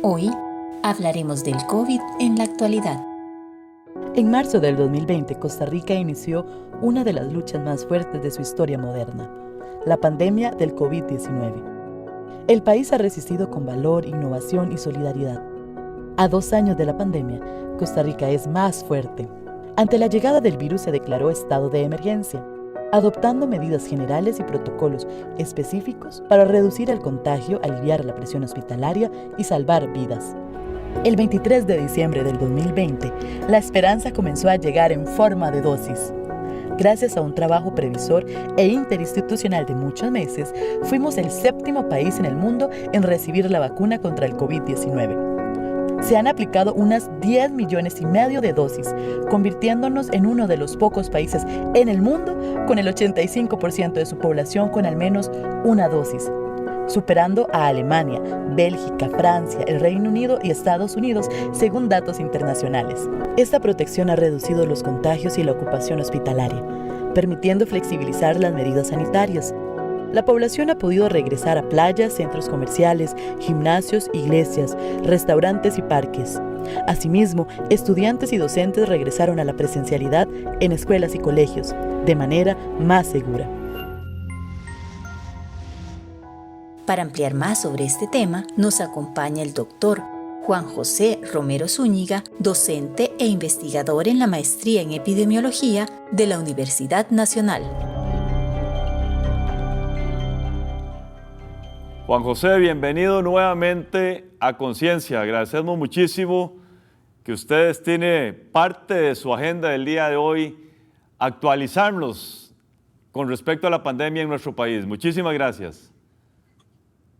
Hoy hablaremos del COVID en la actualidad. En marzo del 2020, Costa Rica inició una de las luchas más fuertes de su historia moderna, la pandemia del COVID-19. El país ha resistido con valor, innovación y solidaridad. A 2 años de la pandemia, Costa Rica es más fuerte. Ante la llegada del virus se declaró estado de emergencia, adoptando medidas generales y protocolos específicos para reducir el contagio, aliviar la presión hospitalaria y salvar vidas. El 23 de diciembre del 2020, la esperanza comenzó a llegar en forma de dosis. Gracias a un trabajo previsor e interinstitucional de muchos meses, fuimos el 7º país en el mundo en recibir la vacuna contra el COVID-19. Se han aplicado unas 10,5 millones de dosis, convirtiéndonos en uno de los pocos países en el mundo con el 85% de su población con al menos una dosis, superando a Alemania, Bélgica, Francia, el Reino Unido y Estados Unidos, según datos internacionales. Esta protección ha reducido los contagios y la ocupación hospitalaria, permitiendo flexibilizar las medidas sanitarias. La población ha podido regresar a playas, centros comerciales, gimnasios, iglesias, restaurantes y parques. Asimismo, estudiantes y docentes regresaron a la presencialidad en escuelas y colegios, de manera más segura. Para ampliar más sobre este tema, nos acompaña el doctor Juan José Romero Zúñiga, docente e investigador en la maestría en epidemiología de la Universidad Nacional. Juan José, bienvenido nuevamente a Conciencia. Agradecemos muchísimo que ustedes tienen parte de su agenda del día de hoy actualizarnos con respecto a la pandemia en nuestro país. Muchísimas gracias.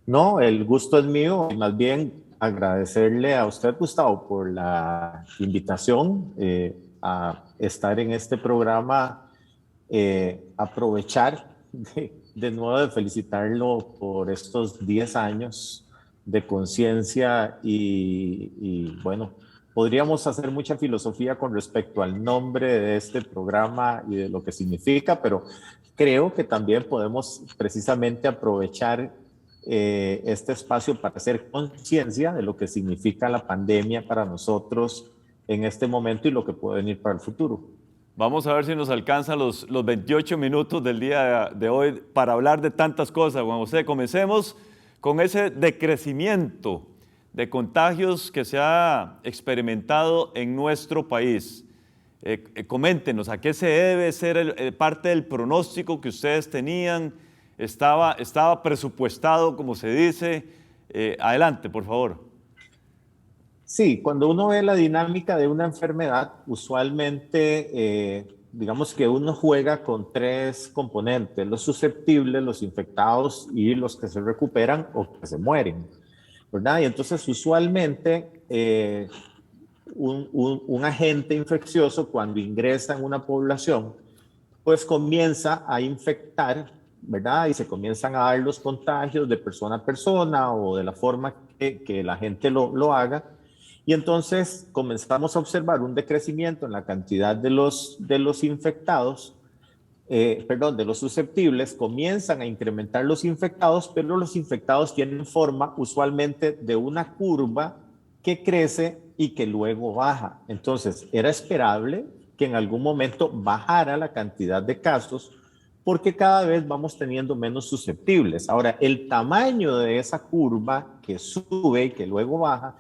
No, el gusto es mío. Más bien agradecerle a usted, Gustavo, por la invitación a estar en este programa, aprovechar de nuevo de felicitarlo por estos 10 años de conciencia y bueno, podríamos hacer mucha filosofía con respecto al nombre de este programa y de lo que significa, pero creo que también podemos precisamente aprovechar este espacio para hacer conciencia de lo que significa la pandemia para nosotros en este momento y lo que puede venir para el futuro. Vamos a ver si nos alcanzan los 28 minutos del día de hoy para hablar de tantas cosas. Juan José, comencemos con ese decrecimiento de contagios que se ha experimentado en nuestro país. Coméntenos, ¿a qué se debe ser parte del pronóstico que ustedes tenían? ¿Estaba presupuestado, como se dice? Adelante, por favor. Sí, cuando uno ve la dinámica de una enfermedad, usualmente digamos que uno juega con 3 componentes: los susceptibles, los infectados y los que se recuperan o que se mueren, ¿verdad? Y entonces usualmente un agente infeccioso cuando ingresa en una población, pues comienza a infectar, ¿verdad? Y se comienzan a dar los contagios de persona a persona o de la forma que la gente lo haga. Y entonces comenzamos a observar un decrecimiento en la cantidad de los infectados, de los susceptibles. Comienzan a incrementar los infectados, pero los infectados tienen forma usualmente de una curva que crece y que luego baja. Entonces era esperable que en algún momento bajara la cantidad de casos porque cada vez vamos teniendo menos susceptibles. Ahora, el tamaño de esa curva que sube y que luego baja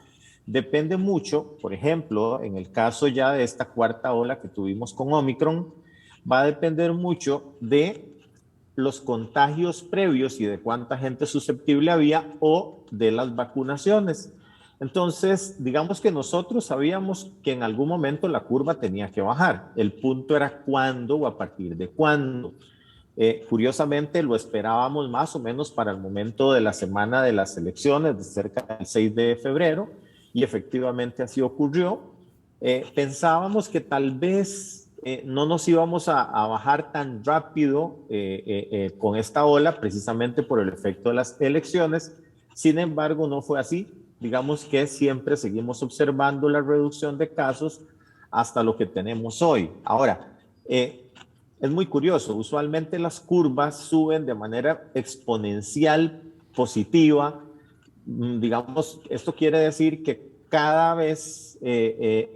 depende mucho. Por ejemplo, en el caso ya de esta 4ª ola que tuvimos con Omicron, va a depender mucho de los contagios previos y de cuánta gente susceptible había o de las vacunaciones. Entonces, digamos que nosotros sabíamos que en algún momento la curva tenía que bajar. El punto era cuándo o a partir de cuándo. Curiosamente, lo esperábamos más o menos para el momento de la semana de las elecciones, de cerca del 6 de febrero, y efectivamente así ocurrió. Pensábamos que tal vez no nos íbamos a bajar tan rápido con esta ola, precisamente por el efecto de las elecciones. Sin embargo, no fue así. Digamos que siempre seguimos observando la reducción de casos hasta lo que tenemos hoy. Ahora, es muy curioso. Usualmente las curvas suben de manera exponencial positiva digamos, esto quiere decir que cada vez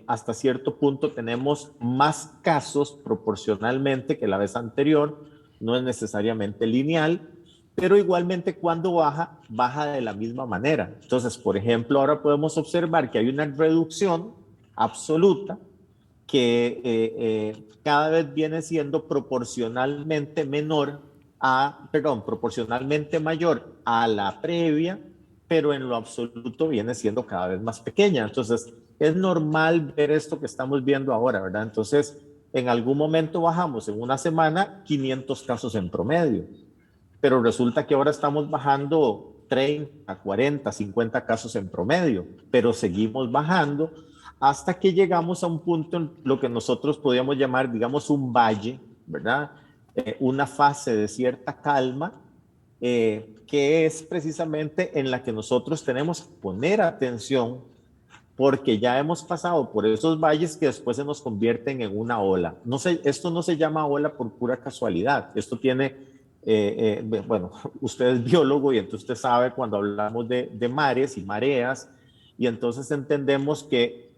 hasta cierto punto tenemos más casos proporcionalmente que la vez anterior, no es necesariamente lineal, pero igualmente cuando baja, baja de la misma manera. Entonces, por ejemplo, ahora podemos observar que hay una reducción absoluta que cada vez viene siendo proporcionalmente proporcionalmente mayor a la previa, pero en lo absoluto viene siendo cada vez más pequeña. Entonces, es normal ver esto que estamos viendo ahora, ¿verdad? Entonces, en algún momento bajamos en una semana 500 casos en promedio, pero resulta que ahora estamos bajando 30, 40, 50 casos en promedio, pero seguimos bajando hasta que llegamos a un punto en lo que nosotros podríamos llamar, digamos, un valle, ¿verdad? Una fase de cierta calma, que es precisamente en la que nosotros tenemos que poner atención porque ya hemos pasado por esos valles que después se nos convierten en una ola. No sé, esto no se llama ola por pura casualidad, esto tiene, bueno, usted es biólogo y entonces usted sabe cuando hablamos de mares y mareas, y entonces entendemos que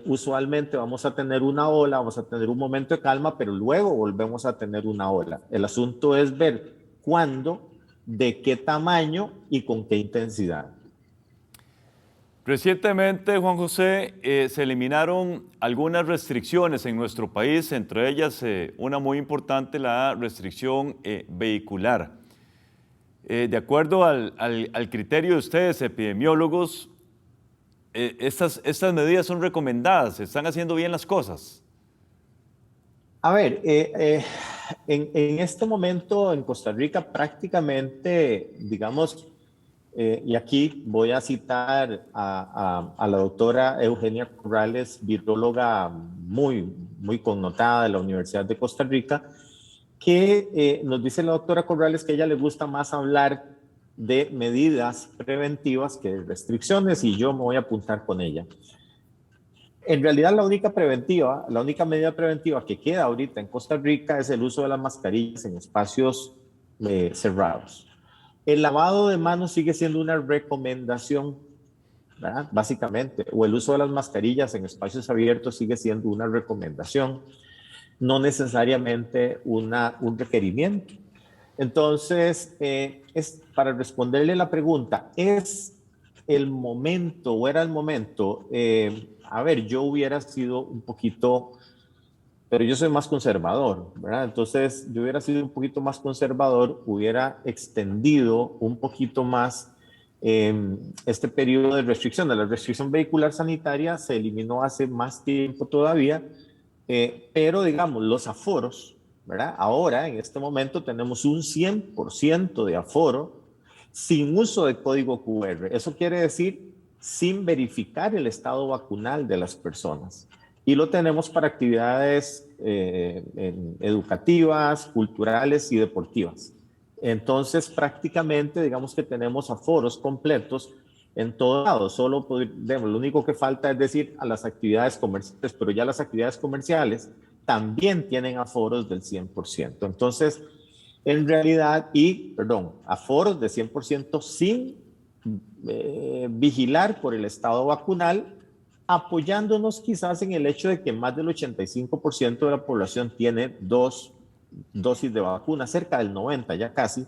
usualmente vamos a tener una ola, vamos a tener un momento de calma, pero luego volvemos a tener una ola. El asunto es ver cuándo, de qué tamaño y con qué intensidad. Recientemente, Juan José, se eliminaron algunas restricciones en nuestro país, entre ellas una muy importante, la restricción vehicular. De acuerdo al criterio de ustedes, epidemiólogos, estas medidas son recomendadas, ¿se están haciendo bien las cosas? A ver, en este momento en Costa Rica prácticamente, digamos, y aquí voy a citar a la doctora Eugenia Corrales, viróloga muy connotada de la Universidad de Costa Rica, que nos dice la doctora Corrales que a ella le gusta más hablar de medidas preventivas que de restricciones, y yo me voy a apuntar con ella. En realidad la única medida preventiva que queda ahorita en Costa Rica es el uso de las mascarillas en espacios cerrados. El lavado de manos sigue siendo una recomendación, ¿verdad? Básicamente, o el uso de las mascarillas en espacios abiertos sigue siendo una recomendación, no necesariamente un requerimiento. Entonces, para responderle la pregunta, ¿es el momento o era el momento? A ver, yo hubiera sido un poquito, pero yo soy más conservador, ¿verdad? Entonces, yo hubiera sido un poquito más conservador, hubiera extendido un poquito más este periodo de restricción. La restricción vehicular sanitaria se eliminó hace más tiempo todavía, pero digamos, los aforos, ¿verdad? Ahora, en este momento, tenemos un 100% de aforo sin uso de código QR. Eso quiere decir sin verificar el estado vacunal de las personas. Y lo tenemos para actividades educativas, culturales y deportivas. Entonces, prácticamente, digamos que tenemos aforos completos en todo lado. Solo digamos, lo único que falta es decir a las actividades comerciales, pero ya las actividades comerciales también tienen aforos del 100%. Entonces, en realidad, aforos de 100% sin vigilar por el estado vacunal, apoyándonos quizás en el hecho de que más del 85% de la población tiene 2 dosis de vacuna, cerca del 90% ya casi,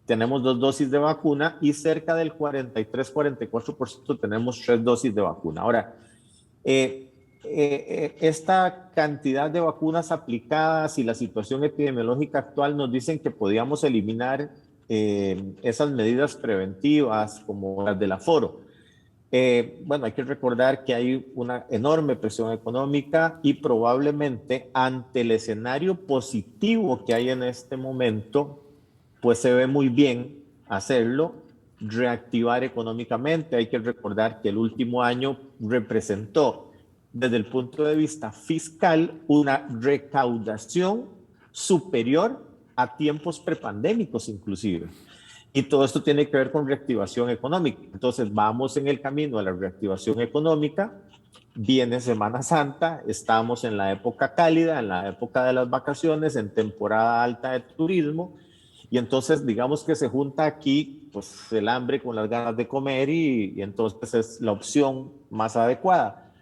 tenemos 2 dosis de vacuna, y cerca del 43-44% tenemos 3 dosis de vacuna. Ahora, esta cantidad de vacunas aplicadas y la situación epidemiológica actual nos dicen que podíamos eliminar esas medidas preventivas como las del aforo. Bueno, hay que recordar que hay una enorme presión económica y probablemente ante el escenario positivo que hay en este momento, pues se ve muy bien hacerlo, reactivar económicamente. Hay que recordar que el último año representó, desde el punto de vista fiscal, una recaudación superior a tiempos prepandémicos inclusive. Y todo esto tiene que ver con reactivación económica. Entonces vamos en el camino a la reactivación económica. Viene Semana Santa, estamos en la época cálida, en la época de las vacaciones, en temporada alta de turismo, Y entonces, digamos que se junta aquí pues, el hambre con las ganas de comer y entonces es la opción más adecuada.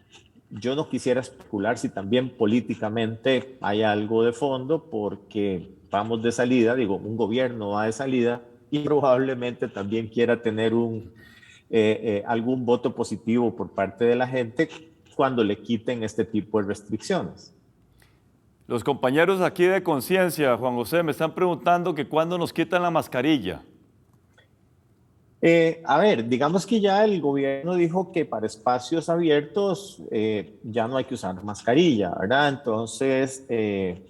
Yo no quisiera especular si también políticamente hay algo de fondo, porque vamos de salida, digo, un gobierno va de salida y probablemente también quiera tener algún voto positivo por parte de la gente cuando le quiten este tipo de restricciones. Los compañeros aquí de Conciencia, Juan José, me están preguntando que cuándo nos quitan la mascarilla. A ver, digamos que ya el gobierno dijo que para espacios abiertos ya no hay que usar mascarilla, ¿verdad? Entonces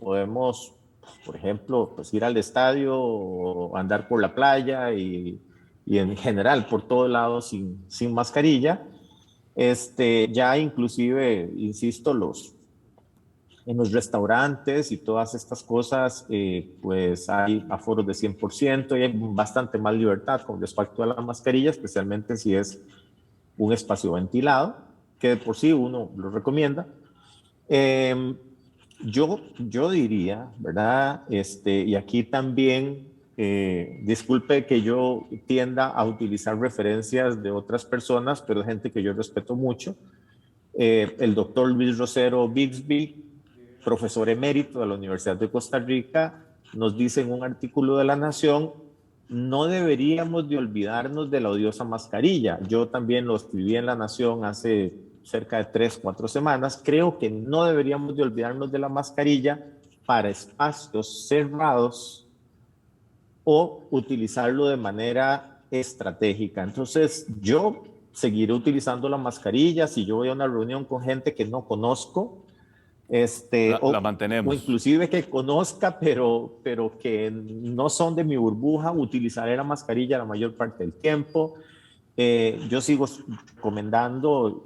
podemos, por ejemplo, pues ir al estadio o andar por la playa y en general por todo lado sin mascarilla. Ya inclusive, insisto, en los restaurantes y todas estas cosas, pues hay aforos de 100% y hay bastante más libertad con respecto a la mascarilla, especialmente si es un espacio ventilado, que de por sí uno lo recomienda. Yo diría, ¿verdad? Y aquí también, disculpe que yo tienda a utilizar referencias de otras personas, pero gente que yo respeto mucho. El doctor Luis Rosero Bixby, profesor emérito de la Universidad de Costa Rica, nos dice en un artículo de La Nación: no deberíamos de olvidarnos de la odiosa mascarilla. Yo también lo escribí en La Nación hace cerca de 3-4 semanas. Creo que no deberíamos de olvidarnos de la mascarilla para espacios cerrados o utilizarlo de manera estratégica. Entonces, yo seguiré utilizando la mascarilla si yo voy a una reunión con gente que no conozco, La o mantenemos. inclusive que conozca, pero que no son de mi burbuja, utilizaré la mascarilla la mayor parte del tiempo. Yo sigo recomendando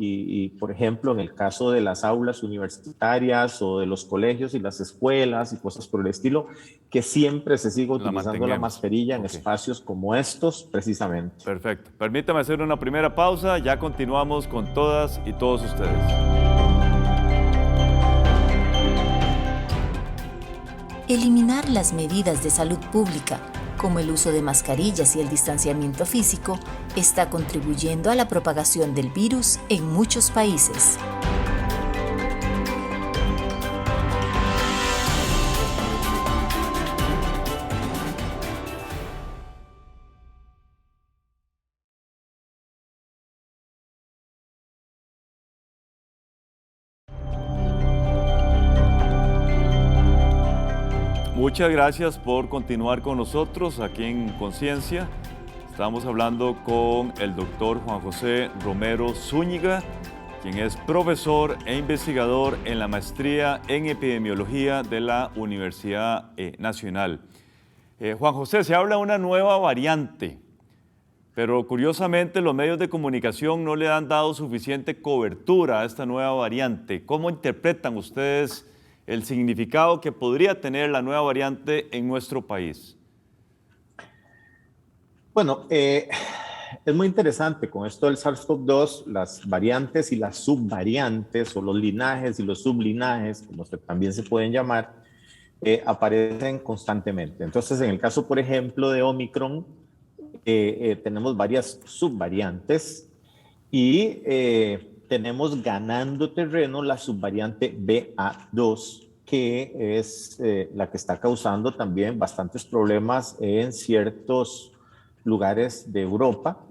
por ejemplo, en el caso de las aulas universitarias o de los colegios y las escuelas y cosas por el estilo, que siempre se siga utilizando la mascarilla en espacios como estos, precisamente. Perfecto. Permítame hacer una primera pausa, ya continuamos con todas y todos ustedes. Eliminar las medidas de salud pública, como el uso de mascarillas y el distanciamiento físico, está contribuyendo a la propagación del virus en muchos países. Muchas gracias por continuar con nosotros aquí en Conciencia. Estamos hablando con el doctor Juan José Romero Zúñiga, quien es profesor e investigador en la maestría en epidemiología de la Universidad Nacional. Juan José, se habla de una nueva variante, pero curiosamente los medios de comunicación no le han dado suficiente cobertura a esta nueva variante. ¿Cómo interpretan ustedes el significado que podría tener la nueva variante en nuestro país? Bueno, es muy interesante con esto del SARS-CoV-2, las variantes y las subvariantes, o los linajes y los sublinajes, como también se pueden llamar, aparecen constantemente. Entonces, en el caso, por ejemplo, de Omicron, tenemos varias subvariantes y tenemos ganando terreno la subvariante BA2, que es la que está causando también bastantes problemas en ciertos lugares de Europa,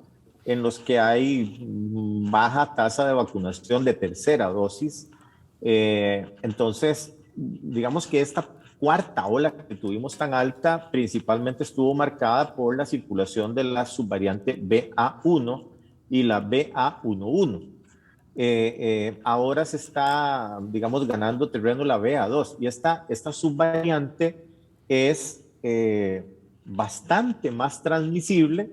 en los que hay baja tasa de vacunación de tercera dosis. Entonces, digamos que esta cuarta ola que tuvimos tan alta principalmente estuvo marcada por la circulación de la subvariante BA1 y la BA11. Ahora se está, digamos, ganando terreno la BA2, y esta subvariante es bastante más transmisible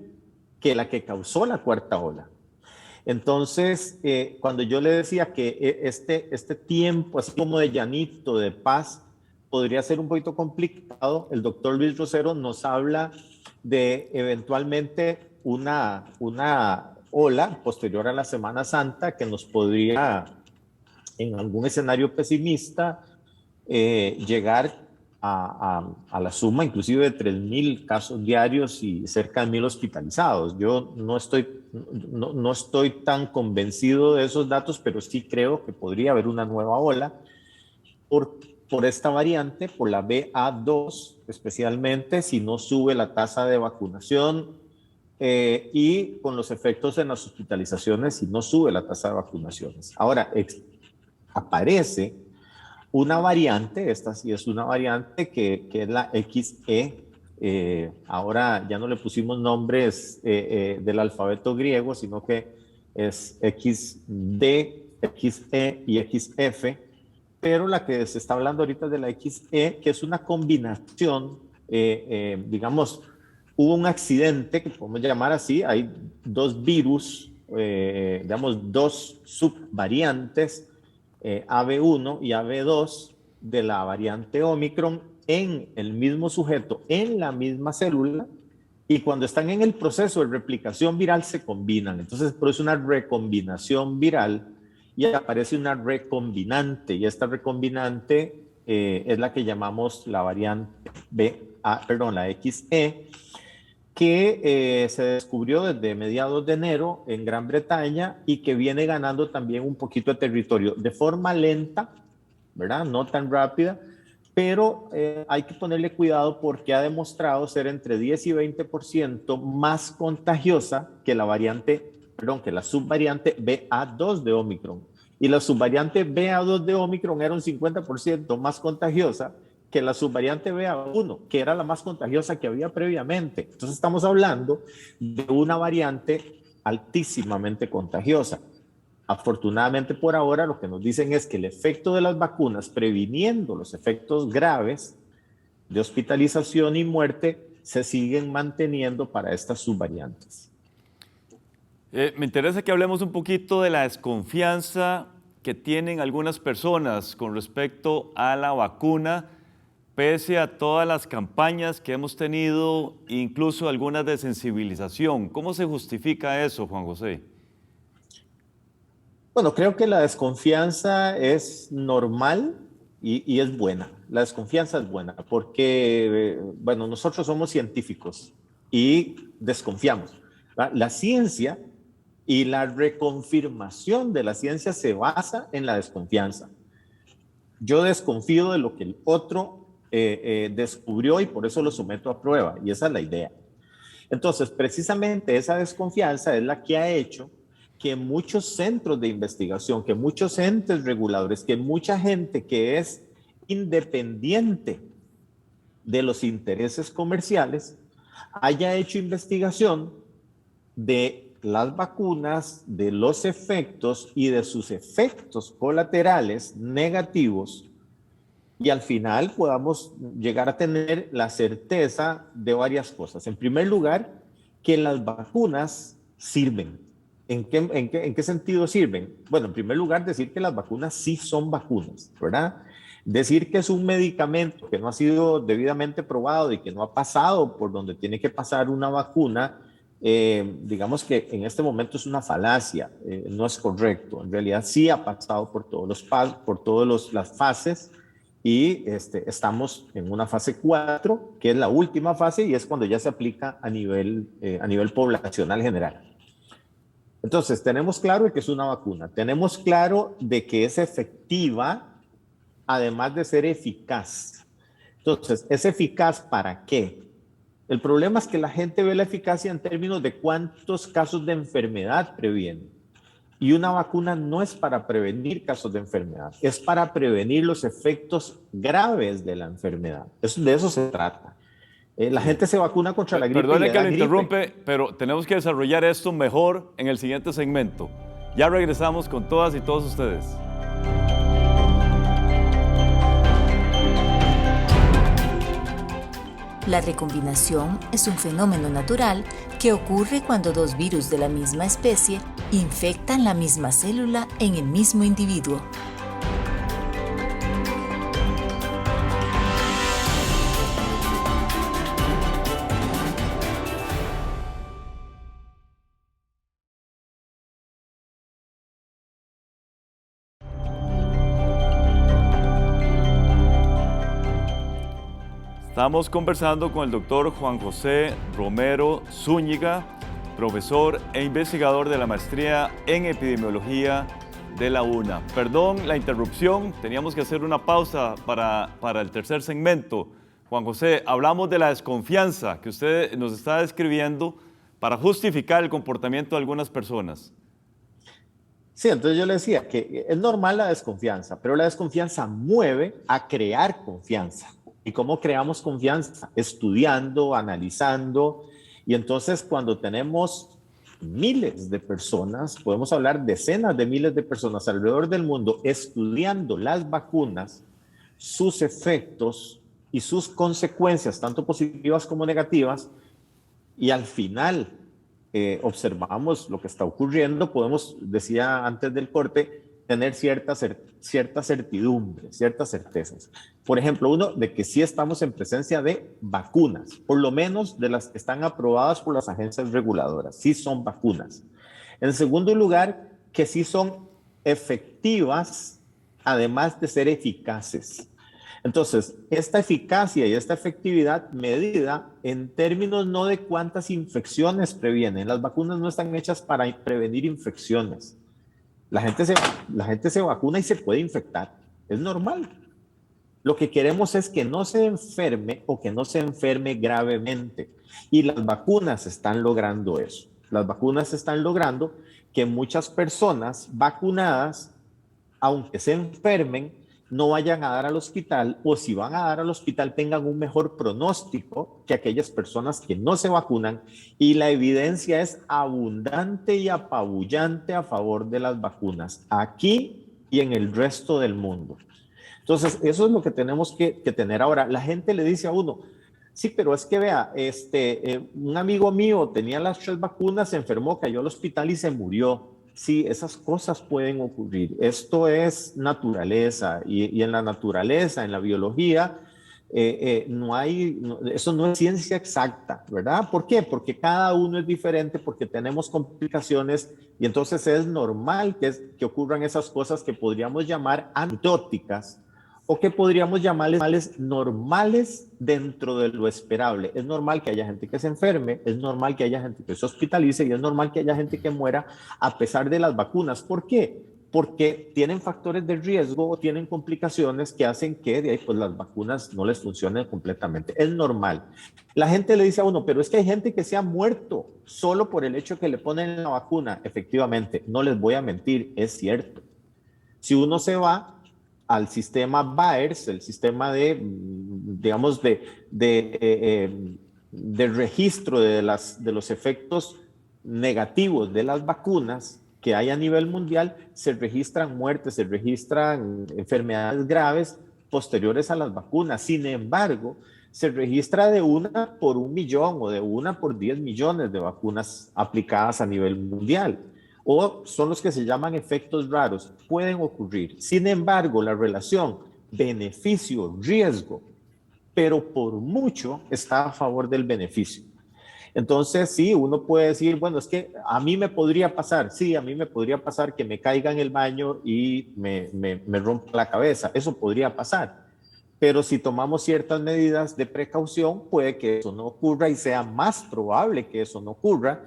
que la que causó la cuarta ola. Entonces, cuando yo le decía que este tiempo, así como de llanito, de paz, podría ser un poquito complicado, el doctor Luis Rosero nos habla de eventualmente una ola posterior a la Semana Santa que nos podría, en algún escenario pesimista, llegar a la suma inclusive de 3.000 casos diarios y cerca de 1.000 hospitalizados. Yo no estoy tan convencido de esos datos, pero sí creo que podría haber una nueva ola por esta variante, por la BA2, especialmente si no sube la tasa de vacunación y con los efectos en las hospitalizaciones si no sube la tasa de vacunaciones. Ahora, aparece una variante, esta sí es una variante que es la XE. Ahora ya no le pusimos nombres del alfabeto griego, sino que es XD, XE y XF, pero la que se está hablando ahorita es de la XE, que es una combinación, digamos, hubo un accidente, que podemos llamar así, hay dos virus, digamos, dos subvariantes, AB1 y AB2 de la variante Omicron en el mismo sujeto, en la misma célula, y cuando están en el proceso de replicación viral se combinan. Entonces, por eso es una recombinación viral y aparece una recombinante, y esta recombinante es la que llamamos la variante la XE, que se descubrió desde mediados de enero en Gran Bretaña y que viene ganando también un poquito de territorio de forma lenta, ¿verdad? No tan rápida, pero hay que ponerle cuidado porque ha demostrado ser entre 10 y 20% más contagiosa que que la subvariante BA2 de Omicron. Y la subvariante BA2 de Omicron era un 50% más contagiosa que la subvariante BA1, que era la más contagiosa que había previamente. Entonces estamos hablando de una variante altísimamente contagiosa. Afortunadamente por ahora lo que nos dicen es que el efecto de las vacunas previniendo los efectos graves de hospitalización y muerte se siguen manteniendo para estas subvariantes. Me interesa que hablemos un poquito de la desconfianza que tienen algunas personas con respecto a la vacuna, pese a todas las campañas que hemos tenido, incluso algunas de sensibilización. ¿Cómo se justifica eso, Juan José? Bueno, creo que la desconfianza es normal y es buena. La desconfianza es buena porque, bueno, nosotros somos científicos y desconfiamos. La ciencia y la reconfirmación de la ciencia se basa en la desconfianza. Yo desconfío de lo que el otro descubrió y por eso lo someto a prueba, y esa es la idea. Entonces, precisamente esa desconfianza es la que ha hecho que muchos centros de investigación, que muchos entes reguladores, que mucha gente que es independiente de los intereses comerciales haya hecho investigación de las vacunas, de los efectos y de sus efectos colaterales negativos, y al final podamos llegar a tener la certeza de varias cosas. En primer lugar, que las vacunas sirven. ¿En qué sentido sirven? Bueno, en primer lugar, decir que las vacunas sí son vacunas, ¿verdad? Decir que es un medicamento que no ha sido debidamente probado y que no ha pasado por donde tiene que pasar una vacuna, digamos que en este momento es una falacia, no es correcto. En realidad sí ha pasado por todas las fases, y estamos en una fase 4, que es la última fase, y es cuando ya se aplica a nivel poblacional general. Entonces, tenemos claro de que es una vacuna, tenemos claro de que es efectiva, además de ser eficaz. Entonces, ¿es eficaz para qué? El problema es que la gente ve la eficacia en términos de cuántos casos de enfermedad previene. Y una vacuna no es para prevenir casos de enfermedad, es para prevenir los efectos graves de la enfermedad. De eso se trata. La gente se vacuna contra la gripe. Perdone que lo interrumpe, pero tenemos que desarrollar esto mejor en el siguiente segmento. Ya regresamos con todas y todos ustedes. La recombinación es un fenómeno natural que ocurre cuando dos virus de la misma especie infectan la misma célula en el mismo individuo. Estamos conversando con el doctor Juan José Romero Zúñiga, profesor e investigador de la maestría en epidemiología de la UNA. Perdón la interrupción, teníamos que hacer una pausa para el tercer segmento. Juan José, hablamos de la desconfianza que usted nos está describiendo para justificar el comportamiento de algunas personas. Sí, entonces yo le decía que es normal la desconfianza, pero la desconfianza mueve a crear confianza. ¿Y cómo creamos confianza? Estudiando, analizando. Y entonces cuando tenemos miles de personas, podemos hablar decenas de miles de personas alrededor del mundo estudiando las vacunas, sus efectos y sus consecuencias, tanto positivas como negativas, y al final observamos lo que está ocurriendo, podemos, decía antes del corte, tener cierta certidumbre, ciertas certezas. Por ejemplo, uno, de que sí estamos en presencia de vacunas, por lo menos de las que están aprobadas por las agencias reguladoras, sí son vacunas. En segundo lugar, que sí son efectivas, además de ser eficaces. Entonces, esta eficacia y esta efectividad medida en términos no de cuántas infecciones previenen. Las vacunas no están hechas para prevenir infecciones. La gente se vacuna y se puede infectar. Es normal. Lo que queremos es que no se enferme o que no se enferme gravemente. Y las vacunas están logrando eso. Las vacunas están logrando que muchas personas vacunadas, aunque se enfermen, no vayan a dar al hospital, o si van a dar al hospital tengan un mejor pronóstico que aquellas personas que no se vacunan, y la evidencia es abundante y apabullante a favor de las vacunas, aquí y en el resto del mundo. Entonces, eso es lo que tenemos que tener ahora. La gente le dice a uno, sí, pero es que vea, un amigo mío tenía las 3 vacunas, se enfermó, cayó al hospital y se murió. Sí, esas cosas pueden ocurrir. Esto es naturaleza y en la naturaleza, en la biología, eso no es ciencia exacta, ¿verdad? ¿Por qué? Porque cada uno es diferente, porque tenemos complicaciones y entonces es normal que ocurran esas cosas que podríamos llamar anecdóticas o que podríamos llamarles normales dentro de lo esperable. Es normal que haya gente que se enferme, es normal que haya gente que se hospitalice y es normal que haya gente que muera a pesar de las vacunas. ¿Por qué? Porque tienen factores de riesgo o tienen complicaciones que hacen que de ahí, pues, las vacunas no les funcionen completamente. Es normal. La gente le dice a uno, pero es que hay gente que se ha muerto solo por el hecho que le ponen la vacuna. Efectivamente, no les voy a mentir, es cierto. Si uno se va al sistema VAERS, el sistema de, digamos, de registro de los efectos negativos de las vacunas que hay a nivel mundial, se registran muertes, se registran enfermedades graves posteriores a las vacunas. Sin embargo, se registra de 1 por 1 millón o de 1 por 10 millones de vacunas aplicadas a nivel mundial. O son los que se llaman efectos raros, pueden ocurrir. Sin embargo, la relación beneficio-riesgo, pero por mucho, está a favor del beneficio. Entonces, sí, uno puede decir, bueno, es que a mí me podría pasar, sí, a mí me podría pasar que me caiga en el baño y me rompa la cabeza, eso podría pasar. Pero si tomamos ciertas medidas de precaución, puede que eso no ocurra y sea más probable que eso no ocurra.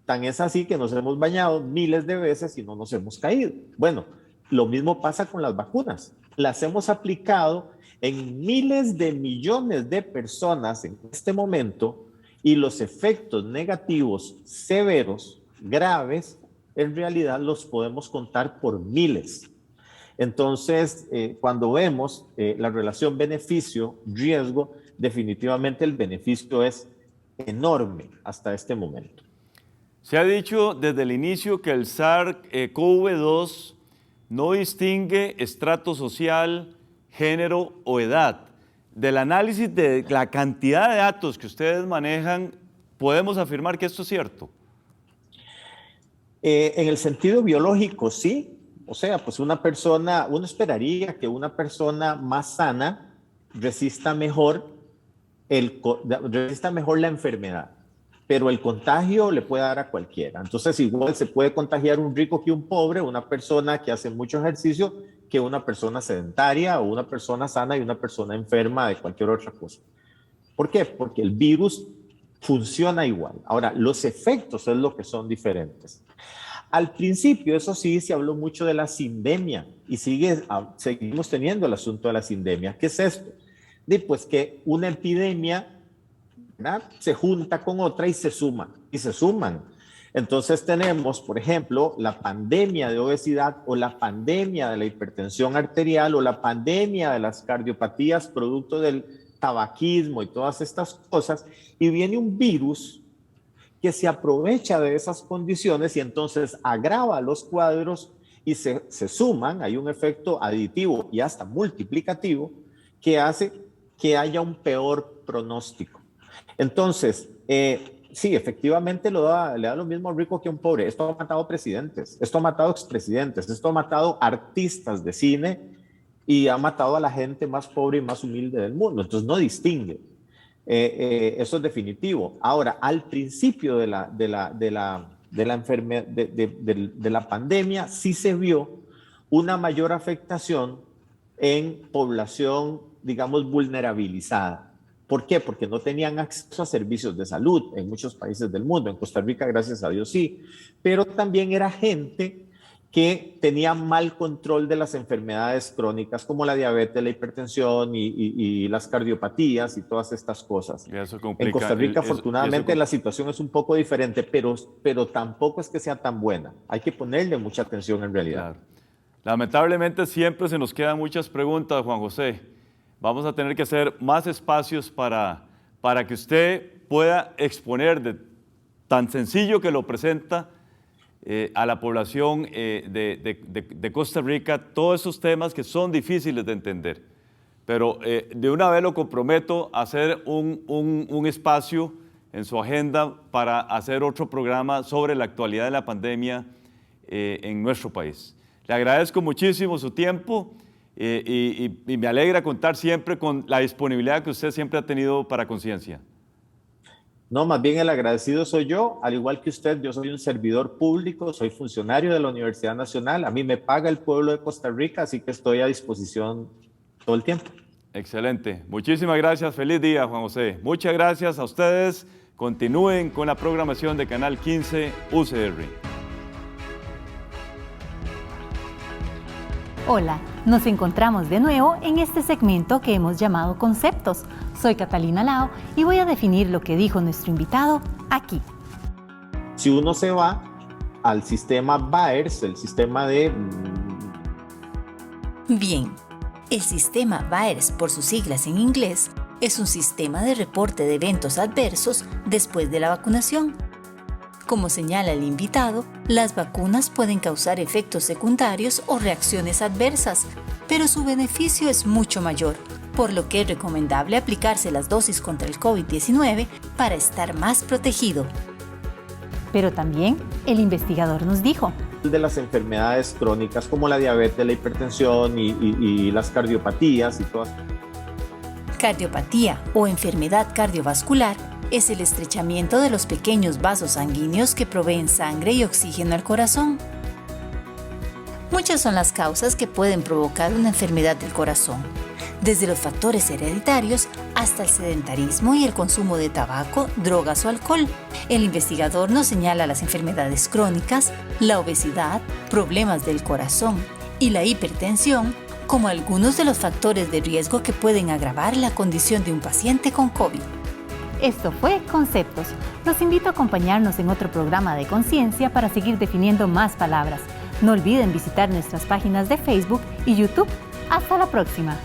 Tan es así que nos hemos bañado miles de veces y no nos hemos caído. Bueno, lo mismo pasa con las vacunas. Las hemos aplicado en miles de millones de personas en este momento y los efectos negativos severos, graves, en realidad los podemos contar por miles. Entonces, cuando vemos la relación beneficio-riesgo, definitivamente el beneficio es enorme hasta este momento. Se ha dicho desde el inicio que el SARS-CoV-2 no distingue estrato social, género o edad. Del análisis de la cantidad de datos que ustedes manejan, ¿podemos afirmar que esto es cierto? En el sentido biológico, sí. O sea, pues uno esperaría que una persona más sana resista mejor la enfermedad, pero el contagio le puede dar a cualquiera. Entonces, igual se puede contagiar un rico que un pobre, una persona que hace mucho ejercicio, que una persona sedentaria o una persona sana y una persona enferma de cualquier otra cosa. ¿Por qué? Porque el virus funciona igual. Ahora, los efectos es lo que son diferentes. Al principio, eso sí, se habló mucho de la sindemia y seguimos teniendo el asunto de la sindemia. ¿Qué es esto? Pues que una epidemia, ¿verdad?, se junta con otra y se suman. Entonces tenemos, por ejemplo, la pandemia de obesidad o la pandemia de la hipertensión arterial o la pandemia de las cardiopatías producto del tabaquismo y todas estas cosas, y viene un virus que se aprovecha de esas condiciones y entonces agrava los cuadros y se suman, hay un efecto aditivo y hasta multiplicativo que hace que haya un peor pronóstico. Entonces, sí, efectivamente le da lo mismo a un rico que a un pobre. Esto ha matado presidentes, esto ha matado expresidentes, esto ha matado artistas de cine y ha matado a la gente más pobre y más humilde del mundo. Entonces no distingue. Eso es definitivo. Ahora, al principio de la pandemia sí se vio una mayor afectación en población, digamos, vulnerabilizada. ¿Por qué? Porque no tenían acceso a servicios de salud en muchos países del mundo. En Costa Rica, gracias a Dios, sí. Pero también era gente que tenía mal control de las enfermedades crónicas, como la diabetes, la hipertensión y las cardiopatías y todas estas cosas. En Costa Rica, afortunadamente, la situación es un poco diferente, pero tampoco es que sea tan buena. Hay que ponerle mucha atención en realidad. Claro. Lamentablemente, siempre se nos quedan muchas preguntas, Juan José. Vamos a tener que hacer más espacios para que usted pueda exponer tan sencillo que lo presenta a la población de Costa Rica todos esos temas que son difíciles de entender. Pero de una vez lo comprometo a hacer un espacio en su agenda para hacer otro programa sobre la actualidad de la pandemia en nuestro país. Le agradezco muchísimo su tiempo. Y me alegra contar siempre con la disponibilidad que usted siempre ha tenido para Conciencia. No, más bien el agradecido soy yo, al igual que usted. Yo soy un servidor público, soy funcionario de la Universidad Nacional, a mí me paga el pueblo de Costa Rica, así que estoy a disposición todo el tiempo. Excelente, muchísimas gracias, feliz día, Juan José. Muchas gracias a ustedes, continúen con la programación de Canal 15 UCR. Hola, nos encontramos de nuevo en este segmento que hemos llamado Conceptos. Soy Catalina Lao y voy a definir lo que dijo nuestro invitado aquí. Si uno se va al sistema VAERS, el sistema de... Bien, el sistema VAERS, por sus siglas en inglés, es un sistema de reporte de eventos adversos después de la vacunación. Como señala el invitado, las vacunas pueden causar efectos secundarios o reacciones adversas, pero su beneficio es mucho mayor, por lo que es recomendable aplicarse las dosis contra el COVID-19 para estar más protegido. Pero también el investigador nos dijo: de las enfermedades crónicas como la diabetes, la hipertensión y las cardiopatías y todas. Cardiopatía o enfermedad cardiovascular es el estrechamiento de los pequeños vasos sanguíneos que proveen sangre y oxígeno al corazón. Muchas son las causas que pueden provocar una enfermedad del corazón, desde los factores hereditarios hasta el sedentarismo y el consumo de tabaco, drogas o alcohol. El investigador nos señala las enfermedades crónicas, la obesidad, problemas del corazón y la hipertensión como algunos de los factores de riesgo que pueden agravar la condición de un paciente con COVID. Esto fue Conceptos. Los invito a acompañarnos en otro programa de Conciencia para seguir definiendo más palabras. No olviden visitar nuestras páginas de Facebook y YouTube. ¡Hasta la próxima!